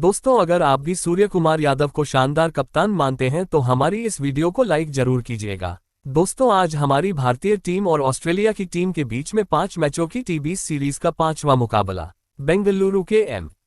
दोस्तों, अगर आप भी सूर्य कुमार यादव को शानदार कप्तान मानते हैं तो हमारी इस वीडियो को लाइक जरूर कीजिएगा। दोस्तों, आज हमारी भारतीय टीम और ऑस्ट्रेलिया की टीम के बीच में 5 मैचों की टी20 सीरीज का 5वां मुकाबला बेंगलुरु के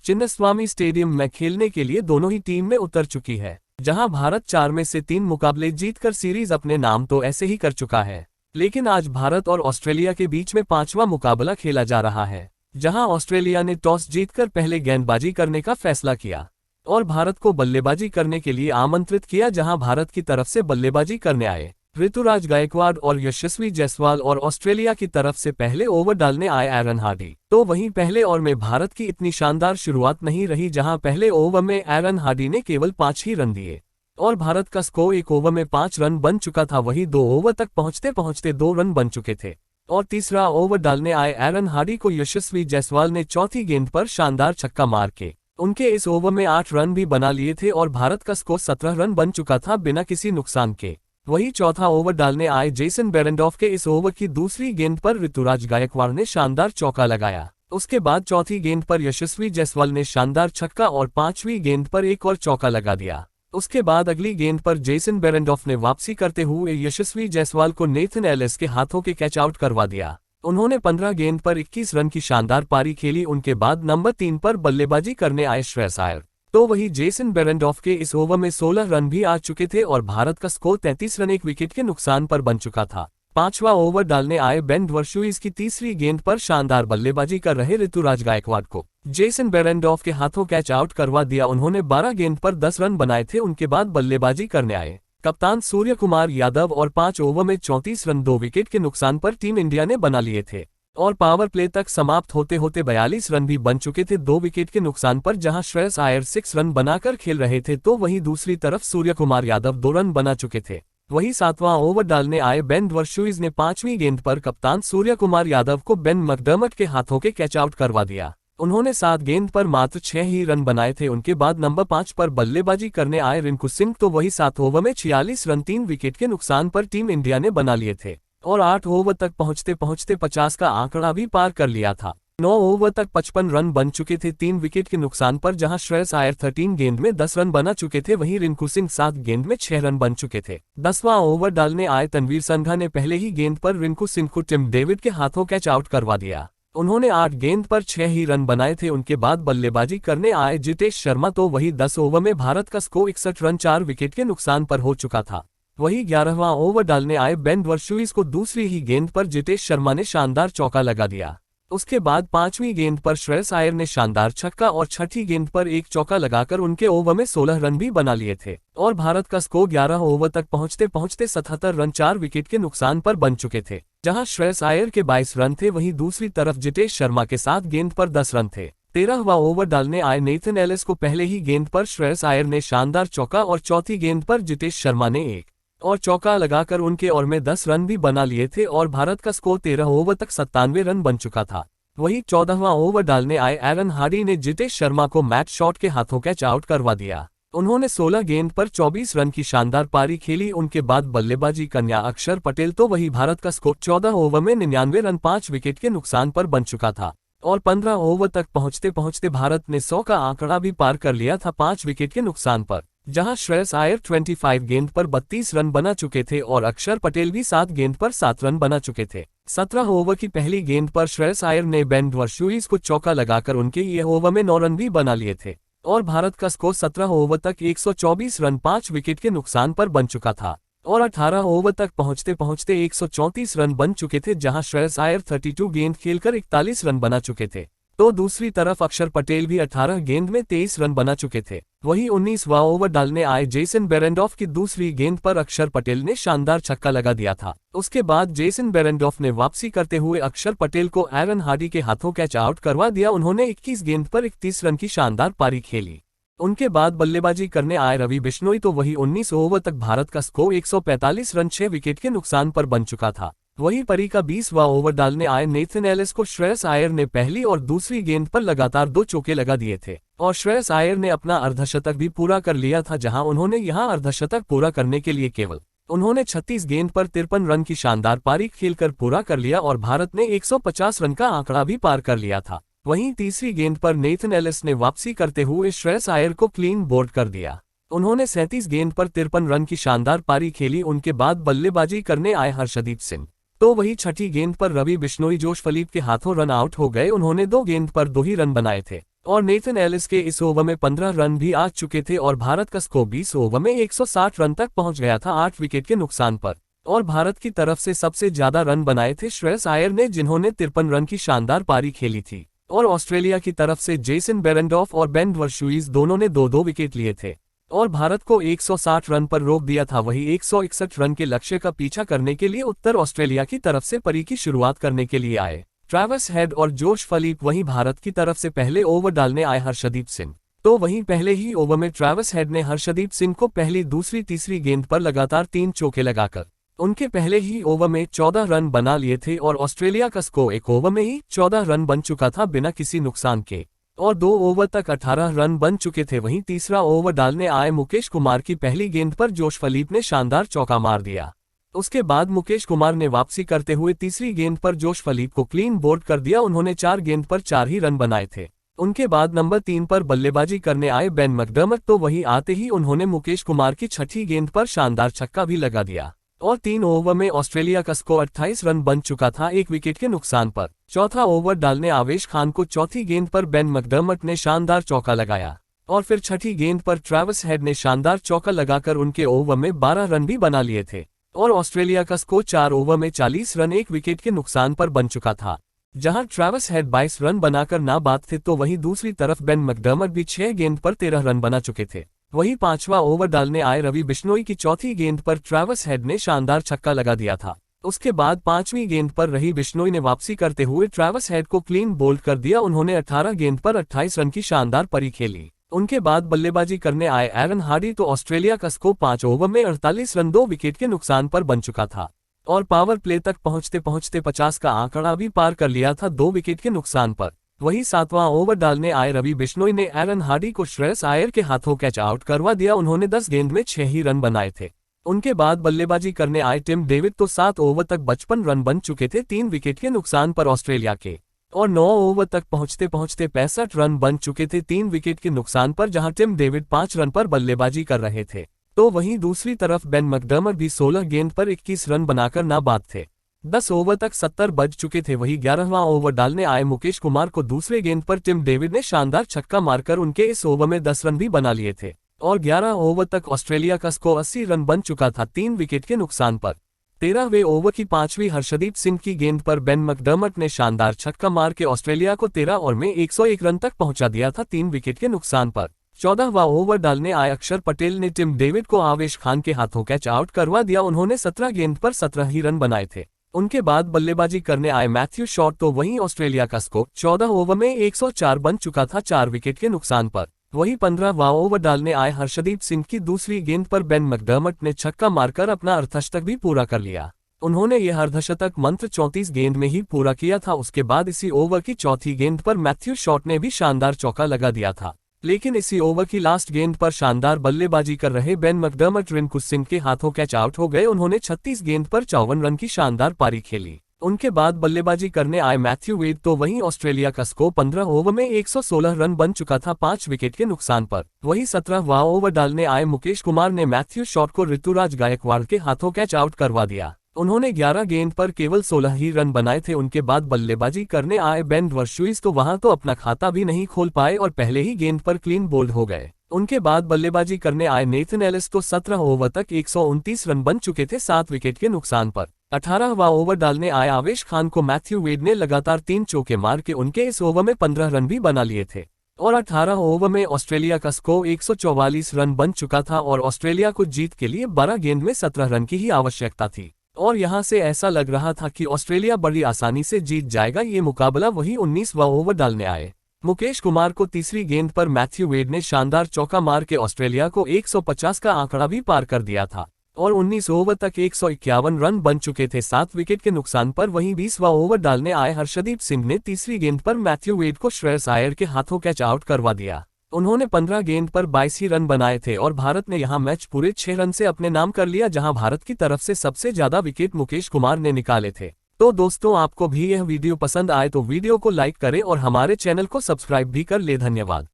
चिन्नास्वामी स्टेडियम में खेलने के लिए दोनों ही टीम में उतर चुकी है, जहां भारत 4 में से 3 मुकाबले जीतकर सीरीज अपने नाम तो ऐसे ही कर चुका है। लेकिन आज भारत और ऑस्ट्रेलिया के बीच में 5वां मुकाबला खेला जा रहा है, जहां ऑस्ट्रेलिया ने टॉस जीतकर पहले गेंदबाजी करने का फैसला किया और भारत को बल्लेबाजी करने के लिए आमंत्रित किया, जहां भारत की तरफ से बल्लेबाजी करने आए ऋतुराज गायकवाड़ और यशस्वी जायसवाल और ऑस्ट्रेलिया की तरफ से पहले ओवर डालने आए एरन हार्डी। तो वहीं पहले ओवर में भारत की इतनी शानदार शुरुआत नहीं रही, जहां पहले ओवर में एरन हार्डी ने केवल 5 ही रन दिए और भारत का स्कोर 1 ओवर में 5 रन बन चुका था। वहीं 2 ओवर तक पहुंचते पहुंचते 2 रन बन चुके थे और तीसरा ओवर डालने आए एरन हार्डी को यशस्वी जायसवाल ने चौथी गेंद पर शानदार छक्का मार के उनके इस ओवर में 8 रन भी बना लिए थे और भारत का स्कोर 17 रन बन चुका था बिना किसी नुकसान के। वहीं चौथा ओवर डालने आए जेसन बेरेंडॉफ के इस ओवर की दूसरी गेंद पर ऋतुराज गायकवाड़ ने शानदार चौका लगाया। उसके बाद चौथी गेंद पर यशस्वी जायसवाल ने शानदार छक्का और 5वीं गेंद पर एक और चौका लगा दिया। उसके बाद अगली गेंद पर जेसन बेरेंडॉफ ने वापसी करते हुए यशस्वी जायसवाल को नेथन एलिस के हाथों के कैच आउट करवा दिया। उन्होंने 15 गेंद पर 21 रन की शानदार पारी खेली। उनके बाद नंबर 3 पर बल्लेबाजी करने आए श्रेयस अय्यर। तो वही जेसन बेरेंडॉफ के इस ओवर में 16 रन भी आ चुके थे और भारत का स्कोर 33 रन 1 विकेट के नुकसान पर बन चुका था। 5वां ओवर डालने आए बेन वर्शुइज की तीसरी गेंद पर शानदार बल्लेबाजी कर रहे ऋतुराज गायकवाड़ को जेसन बेरेंडॉफ के हाथों कैच आउट करवा दिया। उन्होंने 12 गेंद पर 10 रन बनाए थे। उनके बाद बल्लेबाजी करने आए कप्तान सूर्य कुमार यादव और 5 ओवर में 34 रन 2 विकेट के नुकसान पर टीम इंडिया ने बना लिए थे और पावर प्ले तक समाप्त होते होते 42 रन भी बन चुके थे 2 विकेट के नुकसान पर, जहां श्रेयस अय्यर 6 रन बनाकर खेल रहे थे। तो वहीं दूसरी तरफ सूर्य कुमार यादव 2 रन बना चुके थे। वहीं 7वां ओवर डालने आए बेन वर्शुइज ने 5वीं गेंद पर कप्तान सूर्य कुमार यादव को बेन मैकडर्मट के हाथों के कैच आउट करवा दिया। उन्होंने 7 गेंद पर मात्र 6 ही रन बनाए थे। उनके बाद नंबर 5 पर बल्लेबाजी करने आए रिंकू सिंह। तो वही 7 ओवर में 46 रन 3 विकेट के नुकसान पर टीम इंडिया ने बना लिए थे और 8 ओवर तक पहुंचते पहुंचते 50 का आंकड़ा भी पार कर लिया था। 9 ओवर तक 55 रन बन चुके थे 3 विकेट के नुकसान पर, जहां श्रेयस अय्यर 13 गेंद में 10 रन बना चुके थे। वहीं रिंकू सिंह 7 गेंद में 6 रन बन चुके थे। 10वां ओवर डालने आए तनवीर संघा ने पहले ही गेंद पर रिंकू सिंह को टिम डेविड के हाथों कैच आउट करवा दिया। उन्होंने 8 गेंद पर 6 ही रन बनाए थे। उनके बाद बल्लेबाजी करने आए जितेश शर्मा। तो वही 10 ओवर में भारत का स्कोर 61 रन 4 विकेट के नुकसान पर हो चुका था। वही 11वां ओवर डालने आए बेन वर्शुइज को दूसरी ही गेंद पर जितेश शर्मा ने शानदार चौका लगा दिया। उसके बाद 5वीं गेंद पर श्रेयस अय्यर ने शानदार छक्का और 6ठी गेंद पर एक चौका लगाकर उनके ओवर में 16 रन भी बना लिए थे और भारत का स्कोर 11 ओवर तक पहुंचते पहुंचते 77 रन 4 विकेट के नुकसान पर बन चुके थे, जहां श्रेयस अय्यर के 22 रन थे। वहीं दूसरी तरफ जितेश शर्मा के 7 गेंद पर 10 रन थे। 13वां ओवर डालने आए नेथन एलिस को पहले ही गेंद पर श्रेयस अय्यर ने शानदार चौका और चौथी गेंद पर जितेश शर्मा ने एक और चौका लगाकर उनके ओवर में 10 रन भी बना लिए थे और भारत का स्कोर 13 ओवर तक 97 रन बन चुका था। वहीं 14वां ओवर डालने आए एरन हार्डी ने जितेश शर्मा को मैच शॉट के हाथों कैच आउट करवा दिया। उन्होंने 16 गेंद पर 24 रन की शानदार पारी खेली। उनके बाद बल्लेबाजी कन्या अक्षर पटेल। तो वही भारत का स्कोर 14 ओवर में 99 रन 5 विकेट के नुकसान पर बन चुका था और 15 ओवर तक पहुंचते पहुंचते भारत ने 100 का आंकड़ा भी पार कर लिया था 5 विकेट के नुकसान पर, जहां श्रेयस अय्यर 25 गेंद पर 32 रन बना चुके थे और अक्षर पटेल भी 7 गेंद पर 7 रन बना चुके थे। 17 ओवर की पहली गेंद पर श्रेयस अय्यर ने बेन वर्शुइज को चौका लगाकर उनके ये ओवर में 9 रन भी बना लिए थे और भारत का स्कोर 17 ओवर तक 124 रन 5 विकेट के नुकसान पर बन चुका था और 18 ओवर तक पहुंचते पहुंचते 134 रन बन चुके थे, जहां श्रेयस अय्यर 32 गेंद खेलकर 41 रन बना चुके थे। तो दूसरी तरफ अक्षर पटेल भी 18 गेंद में 23 रन बना चुके थे। वहीं 19वां ओवर डालने आए जेसन बेरेंडॉफ की दूसरी गेंद पर अक्षर पटेल ने शानदार छक्का लगा दिया था। उसके बाद जेसन बेरेंडॉफ ने वापसी करते हुए अक्षर पटेल को एरन हार्डी के हाथों कैच आउट करवा दिया। उन्होंने 21 गेंद पर 31 रन की शानदार पारी खेली। उनके बाद बल्लेबाजी करने आए रवि बिश्नोई। तो वही 19 ओवर तक भारत का स्कोर 145 रन 6 विकेट के नुकसान पर बन चुका था। वहीं परी का 20वां ओवर डालने आए नेथन एलिस को श्रेयस अय्यर ने पहली और दूसरी गेंद पर लगातार 2 चौके लगा दिए थे और श्रेयस अय्यर ने अपना अर्धशतक भी पूरा कर लिया था, जहां उन्होंने यहां अर्धशतक पूरा करने के लिए उन्होंने 36 गेंद पर 53 रन की शानदार पारी खेलकर पूरा कर लिया और भारत ने 150 रन का आंकड़ा भी पार कर लिया था। वहीं तीसरी गेंद पर नेथन एलिस ने वापसी करते हुए श्रेयस अय्यर को क्लीन बोल्ड कर दिया। उन्होंने 37 गेंद पर 53 रन की शानदार पारी खेली। उनके बाद बल्लेबाजी करने आए हर्षदीप सिंह, तो वही छठी गेंद पर रवि बिश्नोई जोश फलीप के हाथों रन आउट हो गए। उन्होंने 2 गेंद पर 2 ही रन बनाए थे और नेथन एलिस के इस ओवर में 15 रन भी आ चुके थे और भारत का स्कोर 20 ओवर में 160 रन तक पहुंच गया था 8 विकेट के नुकसान पर। और भारत की तरफ से सबसे ज्यादा रन बनाए थे श्रेयस अय्यर ने, जिन्होंने 53 रन की शानदार पारी खेली थी। और ऑस्ट्रेलिया की तरफ से जेसन बेरेंडॉर्फ और बेन वर्शुइज दोनों ने 2-2 विकेट लिए थे और भारत को 160 रन पर रोक दिया था। वही 161 रन के लक्ष्य का पीछा करने के लिए उत्तर ऑस्ट्रेलिया की तरफ से पारी की शुरुआत करने के लिए आए ट्रैविस हेड और जोश फलीप। वहीं भारत की तरफ से पहले ओवर डालने आए हर्षदीप सिंह, तो वहीं पहले ही ओवर में ट्रैविस हेड ने हर्षदीप सिंह को पहली, दूसरी, तीसरी गेंद पर लगातार 3 चौके लगाकर उनके पहले ही ओवर में 14 रन बना लिए थे और ऑस्ट्रेलिया का स्कोर 1 ओवर में ही 14 रन बन चुका था बिना किसी नुकसान के और 2 ओवर तक 18 रन बन चुके थे। वहीं तीसरा ओवर डालने आए मुकेश कुमार की पहली गेंद पर जोश फलीप ने शानदार चौका मार दिया। उसके बाद मुकेश कुमार ने वापसी करते हुए तीसरी गेंद पर जोश फलीप को क्लीन बोल्ड कर दिया। उन्होंने 4 गेंद पर 4 ही रन बनाए थे। उनके बाद नंबर 3 पर बल्लेबाजी करने आए बेन मैकडर्मट, तो वही आते ही उन्होंने मुकेश कुमार की छठी गेंद पर शानदार छक्का भी लगा दिया और 3 ओवर में ऑस्ट्रेलिया का स्कोर 28 रन बन चुका था 1 विकेट के नुकसान पर। चौथा ओवर डालने आवेश खान को चौथी गेंद पर बेन मैकडर्मट ने शानदार चौका लगाया और फिर छठी गेंद पर ट्रैविस हेड ने शानदार चौका लगाकर उनके ओवर में 12 रन भी बना लिए थे और ऑस्ट्रेलिया का स्कोर 4 ओवर में 40 रन 1 विकेट के नुकसान पर बन चुका था, जहां ट्रैविस हेड 22 रन बनाकर नाबाद थे। तो वहीं दूसरी तरफ बेन मैकडर्मट भी 6 गेंद पर 13 रन बना चुके थे। वहीं 5वां ओवर डालने आए रवि बिश्नोई की चौथी गेंद पर ट्रैविस हेड ने शानदार छक्का लगा दिया था। उसके बाद 5वीं गेंद पर रही बिश्नोई ने वापसी करते हुए ट्रैविस हेड को क्लीन बोल्ड कर दिया। उन्होंने 18 गेंद पर 28 रन की शानदार पारी खेली। उनके बाद बल्लेबाजी करने आए एरन हार्डी, तो ऑस्ट्रेलिया का स्कोर 5 ओवर में 48 रन 2 विकेट के नुकसान पर बन चुका था और पावर प्ले तक पहुंचते पहुंचते 50 का आंकड़ा भी पार कर लिया था 2 विकेट के नुकसान पर। वहीं 7वां ओवर डालने आए रवि बिश्नोई ने एरन हार्डी को श्रेयस अय्यर के हाथों कैच आउट करवा दिया। उन्होंने 10 गेंद में 6 ही रन बनाए थे। उनके बाद बल्लेबाजी करने आए टिम डेविड, तो 7 ओवर तक 55 रन बन चुके थे 3 विकेट के नुकसान पर ऑस्ट्रेलिया के और 9 ओवर तक पहुंचते पहुंचते 65 रन बन चुके थे 3 विकेट के नुकसान पर, जहां टिम डेविड 5 रन पर बल्लेबाजी कर रहे थे। तो वहीं दूसरी तरफ बेन मैकडर्मट भी 16 गेंद पर 21 रन बनाकर नाबाद थे। 10 ओवर तक 70 बज चुके थे। वहीं 11वां ओवर डालने आए मुकेश कुमार को दूसरे गेंद पर टिम डेविड ने शानदार छक्का मारकर उनके इस ओवर में 10 रन भी बना लिए थे और 11 ओवर तक ऑस्ट्रेलिया का स्कोर 80 रन बन चुका था 3 विकेट के नुकसान पर। 13वें ओवर की 5वीं हर्षदीप सिंह की गेंद पर बेन मैकडर्मट ने शानदार छक्का मार के ऑस्ट्रेलिया को 13 ओवर में 101 रन तक पहुंचा दिया था 3 विकेट के नुकसान पर। 14वां ओवर डालने आए अक्षर पटेल ने टिम डेविड को आवेश खान के हाथों कैच आउट करवा दिया। उन्होंने 17 गेंद पर 17 ही रन बनाए थे। उनके बाद बल्लेबाजी करने आए मैथ्यू शॉट, तो वहीं ऑस्ट्रेलिया का स्कोर 14 ओवर में 104 बन चुका था 4 विकेट के नुकसान पर। वहीं 15वां ओवर डालने आए हर्षदीप सिंह की दूसरी गेंद पर बेन मैकडर्मट ने छक्का मारकर अपना अर्धशतक भी पूरा कर लिया। उन्होंने यह अर्धशतक मंत्र 34 गेंद में ही पूरा किया था। उसके बाद इसी ओवर की चौथी गेंद पर मैथ्यू शॉट ने भी शानदार चौका लगा दिया था, लेकिन इसी ओवर की लास्ट गेंद पर शानदार बल्लेबाजी कर रहे बेन मैकडर्मट रिंकू सिंह के हाथों कैच आउट हो गए। उन्होंने 36 गेंद पर 54 रन की शानदार पारी खेली। उनके बाद बल्लेबाजी करने आए मैथ्यू वेड, तो वहीं ऑस्ट्रेलिया का स्कोर 15 ओवर में 116 रन बन चुका था 5 विकेट के नुकसान पर। वहीं 17वां ओवर डालने आए मुकेश कुमार ने मैथ्यू शॉट को ऋतुराज गायकवाड़ के हाथों कैच आउट करवा दिया। उन्होंने 11 गेंद पर केवल 16 ही रन बनाए थे। उनके बाद बल्लेबाजी करने आए बेन वर्शुइज, तो वहां तो अपना खाता भी नहीं खोल पाए और पहले ही गेंद पर क्लीन बोल्ड हो गए। उनके बाद बल्लेबाजी करने आए नेथन एलिस, तो 17 ओवर तक 129 रन बन चुके थे 7 विकेट के नुकसान पर। 18वां ओवर डालने आए आवेश खान को मैथ्यू वेड ने लगातार 3 चौके मार के उनके इस ओवर में 15 रन भी बना लिए थे और 18 ओवर में ऑस्ट्रेलिया का स्कोर 144 रन बन चुका था और ऑस्ट्रेलिया को जीत के लिए 12 गेंद में 17 रन की ही आवश्यकता थी और यहां से ऐसा लग रहा था कि ऑस्ट्रेलिया बड़ी आसानी से जीत जाएगा ये मुकाबला। वही 19वां ओवर डालने आए मुकेश कुमार को तीसरी गेंद पर मैथ्यू वेड ने शानदार चौका मार के ऑस्ट्रेलिया को 150 का आंकड़ा भी पार कर दिया था और 19 ओवर तक 151 रन बन चुके थे 7 विकेट के नुकसान पर। वहीं 20वां ओवर डालने आए हर्षदीप सिंह ने तीसरी गेंद पर मैथ्यू वेड को श्रेयस अय्यर के हाथों कैच आउट करवा दिया। उन्होंने 15 गेंद पर 22 ही रन बनाए थे और भारत ने यहां मैच पूरे 6 रन से अपने नाम कर लिया, जहां भारत की तरफ से सबसे ज्यादा विकेट मुकेश कुमार ने निकाले थे। तो दोस्तों आपको भी यह वीडियो पसंद आए तो वीडियो को लाइक करें और हमारे चैनल को सब्सक्राइब भी कर ले। धन्यवाद।